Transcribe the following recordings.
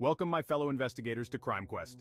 Welcome my fellow investigators to Crime Quest.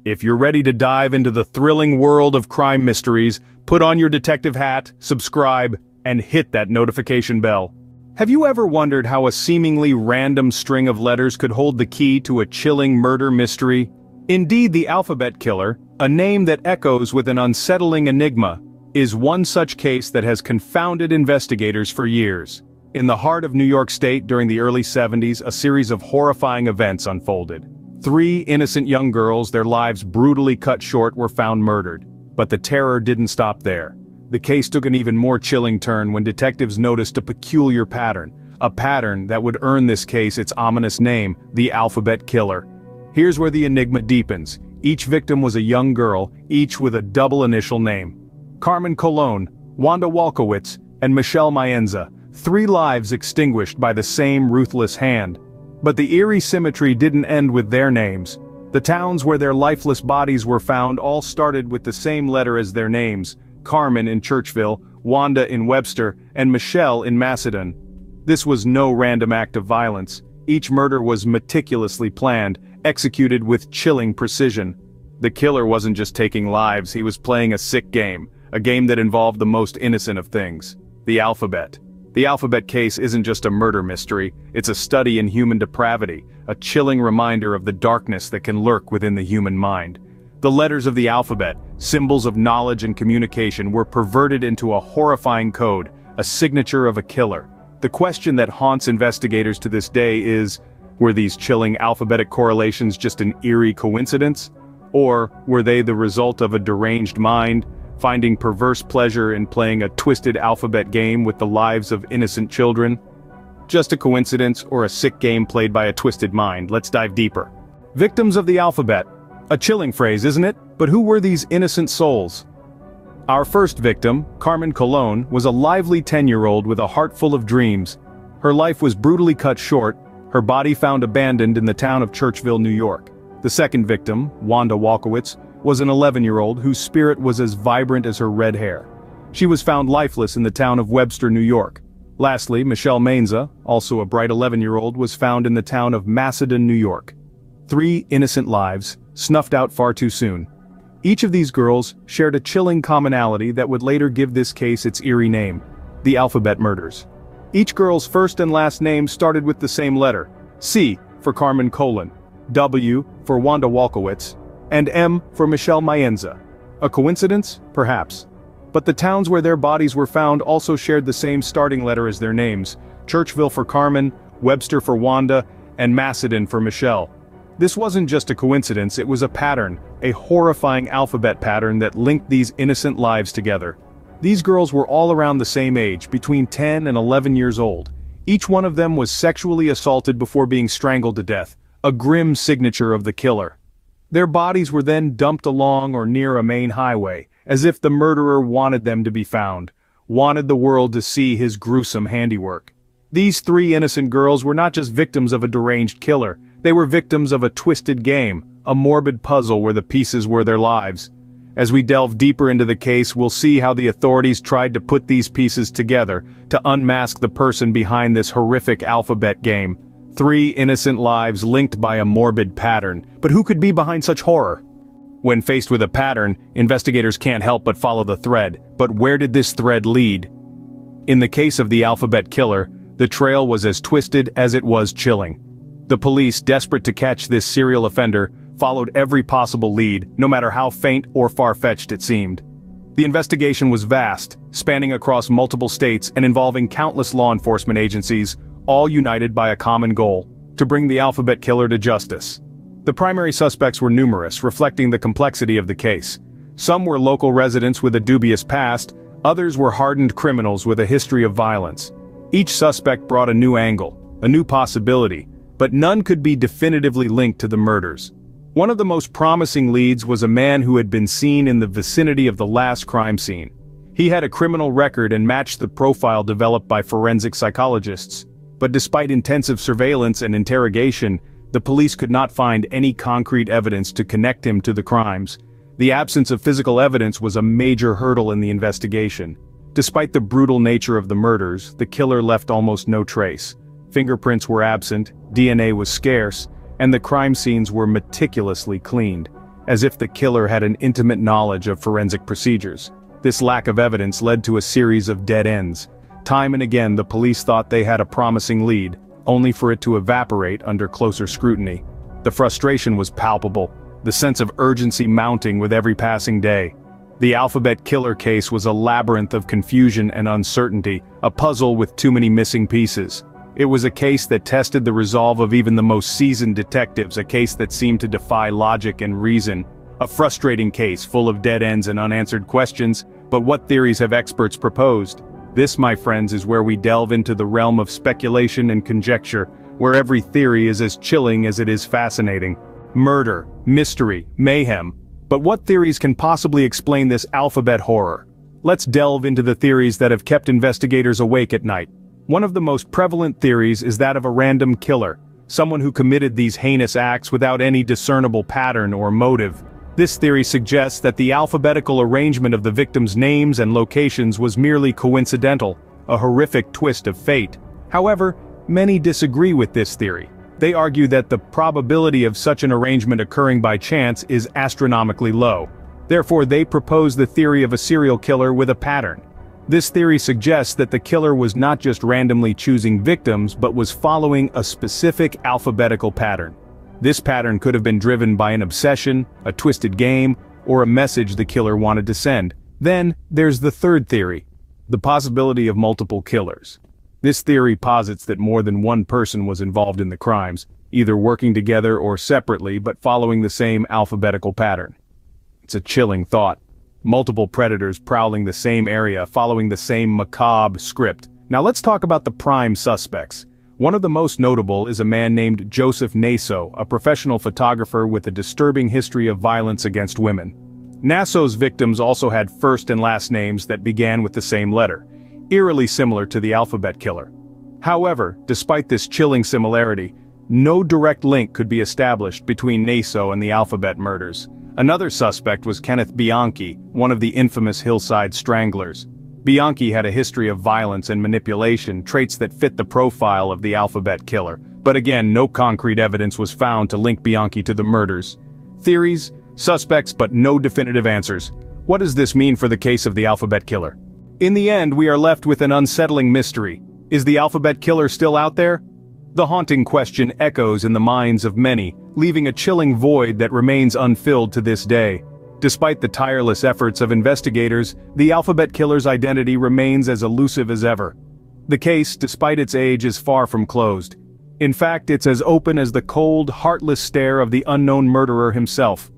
If you're ready to dive into the thrilling world of crime mysteries, put on your detective hat, subscribe, and hit that notification bell. Have you ever wondered how a seemingly random string of letters could hold the key to a chilling murder mystery? Indeed, the alphabet killer, a name that echoes with an unsettling enigma, is one such case that has confounded investigators for years. In the heart of New York State during the early 70s, a series of horrifying events unfolded. 3 innocent young girls, their lives brutally cut short, were found murdered. But the terror didn't stop there. The case took an even more chilling turn when detectives noticed a peculiar pattern. A pattern that would earn this case its ominous name, the alphabet killer. Here's where the enigma deepens. Each victim was a young girl, each with a double initial name. Carmen Colon, Wanda Walkowitz, and Michelle Maenza. 3 lives extinguished by the same ruthless hand. But the eerie symmetry didn't end with their names. The towns where their lifeless bodies were found all started with the same letter as their names: Carmen in Churchville, Wanda in Webster, and Michelle in Macedon. This was no random act of violence. Each murder was meticulously planned, executed with chilling precision. The killer wasn't just taking lives, he was playing a sick game, a game that involved the most innocent of things: the alphabet. The alphabet case isn't just a murder mystery, it's a study in human depravity, a chilling reminder of the darkness that can lurk within the human mind. The letters of the alphabet, symbols of knowledge and communication, were perverted into a horrifying code, a signature of a killer. The question that haunts investigators to this day is, were these chilling alphabetic correlations just an eerie coincidence? Or were they the result of a deranged mind, finding perverse pleasure in playing a twisted alphabet game with the lives of innocent children? Just a coincidence or a sick game played by a twisted mind? Let's dive deeper. Victims of the alphabet. A chilling phrase, isn't it? But who were these innocent souls? Our first victim, Carmen Colon, was a lively 10-year-old with a heart full of dreams. Her life was brutally cut short, her body found abandoned in the town of Churchville, New York. The second victim, Wanda Walkowitz, was an 11-year-old whose spirit was as vibrant as her red hair. She was found lifeless in the town of Webster, New York. Lastly, Michelle Maenza, also a bright 11-year-old, was found in the town of Macedon, New York. 3 innocent lives, snuffed out far too soon. Each of these girls shared a chilling commonality that would later give this case its eerie name: the alphabet murders. Each girl's first and last name started with the same letter: C for Carmen Colon, W for Wanda Walkowitz, and M for Michelle Maenza. A coincidence? Perhaps. But the towns where their bodies were found also shared the same starting letter as their names: Churchville for Carmen, Webster for Wanda, and Macedon for Michelle. This wasn't just a coincidence, it was a pattern, a horrifying alphabet pattern that linked these innocent lives together. These girls were all around the same age, between 10 and 11 years old. Each one of them was sexually assaulted before being strangled to death, a grim signature of the killer. Their bodies were then dumped along or near a main highway, as if the murderer wanted them to be found, wanted the world to see his gruesome handiwork. These 3 innocent girls were not just victims of a deranged killer, they were victims of a twisted game, a morbid puzzle where the pieces were their lives. As we delve deeper into the case, we'll see how the authorities tried to put these pieces together, to unmask the person behind this horrific alphabet game. 3 innocent lives linked by a morbid pattern, but who could be behind such horror? When faced with a pattern, investigators can't help but follow the thread. But where did this thread lead? In the case of the alphabet killer, the trail was as twisted as it was chilling. The police, desperate to catch this serial offender, followed every possible lead, no matter how faint or far-fetched it seemed. The investigation was vast, spanning across multiple states and involving countless law enforcement agencies, all united by a common goal: to bring the alphabet killer to justice. The primary suspects were numerous, reflecting the complexity of the case. Some were local residents with a dubious past, others were hardened criminals with a history of violence. Each suspect brought a new angle, a new possibility, but none could be definitively linked to the murders. One of the most promising leads was a man who had been seen in the vicinity of the last crime scene. He had a criminal record and matched the profile developed by forensic psychologists. But despite intensive surveillance and interrogation, the police could not find any concrete evidence to connect him to the crimes. The absence of physical evidence was a major hurdle in the investigation. Despite the brutal nature of the murders, the killer left almost no trace. Fingerprints were absent, DNA was scarce, and the crime scenes were meticulously cleaned, as if the killer had an intimate knowledge of forensic procedures. This lack of evidence led to a series of dead ends. Time and again the police thought they had a promising lead, only for it to evaporate under closer scrutiny. The frustration was palpable, the sense of urgency mounting with every passing day. The Alphabet Killer case was a labyrinth of confusion and uncertainty, a puzzle with too many missing pieces. It was a case that tested the resolve of even the most seasoned detectives, a case that seemed to defy logic and reason. A frustrating case full of dead ends and unanswered questions, but what theories have experts proposed? This, my friends, is where we delve into the realm of speculation and conjecture, where every theory is as chilling as it is fascinating. Murder, mystery, mayhem. But what theories can possibly explain this alphabet horror? Let's delve into the theories that have kept investigators awake at night. One of the most prevalent theories is that of a random killer, someone who committed these heinous acts without any discernible pattern or motive. This theory suggests that the alphabetical arrangement of the victims' names and locations was merely coincidental, a horrific twist of fate. However, many disagree with this theory. They argue that the probability of such an arrangement occurring by chance is astronomically low. Therefore, they propose the theory of a serial killer with a pattern. This theory suggests that the killer was not just randomly choosing victims but was following a specific alphabetical pattern. This pattern could have been driven by an obsession, a twisted game, or a message the killer wanted to send. Then, there's the third theory, the possibility of multiple killers. This theory posits that more than one person was involved in the crimes, either working together or separately but following the same alphabetical pattern. It's a chilling thought. Multiple predators prowling the same area, following the same macabre script. Now let's talk about the prime suspects. One of the most notable is a man named Joseph Naso, a professional photographer with a disturbing history of violence against women. Naso's victims also had first and last names that began with the same letter, eerily similar to the alphabet killer. However, despite this chilling similarity, no direct link could be established between Naso and the alphabet murders. Another suspect was Kenneth Bianchi, one of the infamous hillside stranglers. Bianchi had a history of violence and manipulation, traits that fit the profile of the alphabet killer. But again, no concrete evidence was found to link Bianchi to the murders. Theories, suspects, but no definitive answers. What does this mean for the case of the alphabet killer? In the end, we are left with an unsettling mystery. Is the alphabet killer still out there? The haunting question echoes in the minds of many, leaving a chilling void that remains unfilled to this day. Despite the tireless efforts of investigators, the alphabet killer's identity remains as elusive as ever. The case, despite its age, is far from closed. In fact, it's as open as the cold, heartless stare of the unknown murderer himself.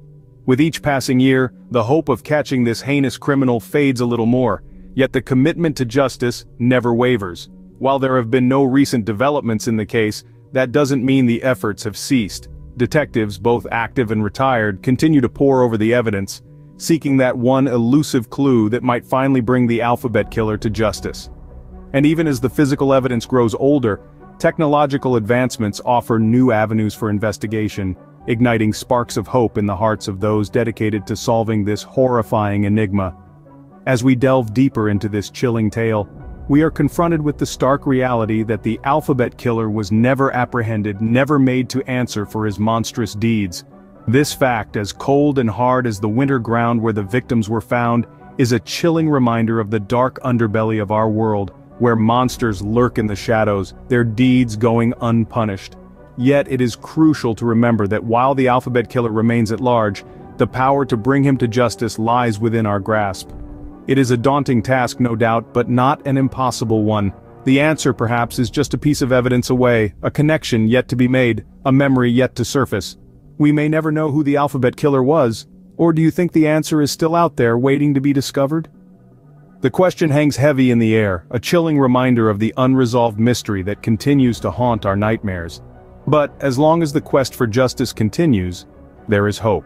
With each passing year, the hope of catching this heinous criminal fades a little more, yet the commitment to justice never wavers. While there have been no recent developments in the case, that doesn't mean the efforts have ceased. Detectives, both active and retired, continue to pore over the evidence, seeking that one elusive clue that might finally bring the alphabet killer to justice. And even as the physical evidence grows older, technological advancements offer new avenues for investigation, igniting sparks of hope in the hearts of those dedicated to solving this horrifying enigma. As we delve deeper into this chilling tale, we are confronted with the stark reality that the alphabet killer was never apprehended, never made to answer for his monstrous deeds. This fact, as cold and hard as the winter ground where the victims were found, is a chilling reminder of the dark underbelly of our world, where monsters lurk in the shadows, their deeds going unpunished. Yet it is crucial to remember that while the alphabet killer remains at large, the power to bring him to justice lies within our grasp. It is a daunting task, no doubt, but not an impossible one. The answer, perhaps, is just a piece of evidence away, a connection yet to be made, a memory yet to surface. We may never know who the alphabet killer was, or do you think the answer is still out there waiting to be discovered? The question hangs heavy in the air, a chilling reminder of the unresolved mystery that continues to haunt our nightmares. But as long as the quest for justice continues, there is hope.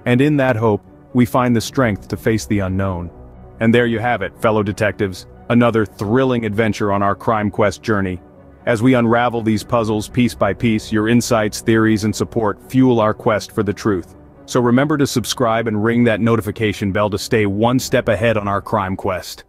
And in that hope, we find the strength to face the unknown. And there you have it, fellow detectives, another thrilling adventure on our crime quest journey. As we unravel these puzzles piece by piece, your insights, theories, and support fuel our quest for the truth. So remember to subscribe and ring that notification bell to stay one step ahead on our crime quest.